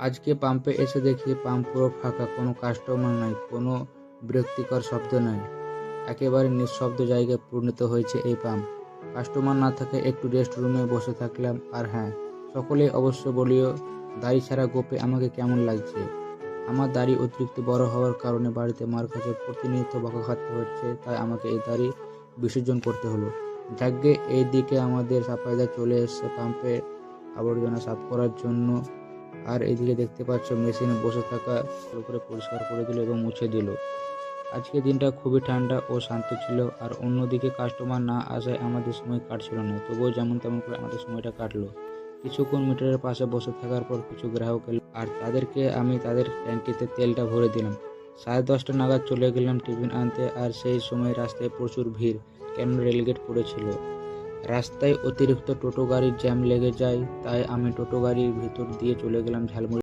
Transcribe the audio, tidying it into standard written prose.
আজকে পাম্পে এসে দেখি পাম্প পুরো ফাঁকা, কোনো কাস্টমার নাই, কোনো বিরক্তিকর শব্দ নাই। একেবারে নিঃশব্দ জায়গায় পরিণত হয়েছে এই পাম্প। কাস্টমার না থাকে একটু রেস্ট রুমে বসে থাকলাম। আর হ্যাঁ, সকলেই অবশ্য বলিও, দাড়ি ছাড়া গোপে আমাকে কেমন লাগছে। আমার দাড়ি অতিরিক্ত বড় হওয়ার কারণে বাড়িতে মার কাছে প্রতিনিয়ত বকা খাটতে হচ্ছে, তাই আমাকে এই দাড়ি বিসর্জন করতে হলো। যাকগে, এই দিকে আমাদের সাফাইদা চলে এসছে পাম্পে আবর্জনা সাফ করার জন্য। আর এদিকে দেখতে পাচ্ছ মেশিনে বসে থাকা ভালো করে পরিষ্কার করে দিল এবং মুছে দিল। আজকে দিনটা খুবই ঠান্ডা ও শান্ত ছিল। আর অন্যদিকে কাস্টমার না আসায় আমাদের সময় কাটছিল না, তবুও যেমন তেমন করে আমাদের সময়টা কাটলো। কিছুক্ষণ মিটারের পাশে বসে থাকার পর কিছু গ্রাহক এলো, আর তাদেরকে আমি তাদের ট্যাঙ্কিতে তেলটা ভরে দিলাম। 10:30 নাগাদ চলে গেলাম টিফিন আনতে। আর সেই সময় রাস্তায় প্রচুর ভিড়, কেন রেলগেট পড়েছিল। রাস্তায় অতিরিক্ত টোটো গাড়ির জ্যাম লেগে যায়, তাই আমি টোটো গাড়ির ভিতর দিয়ে চলে গেলাম ঝালমুড়ি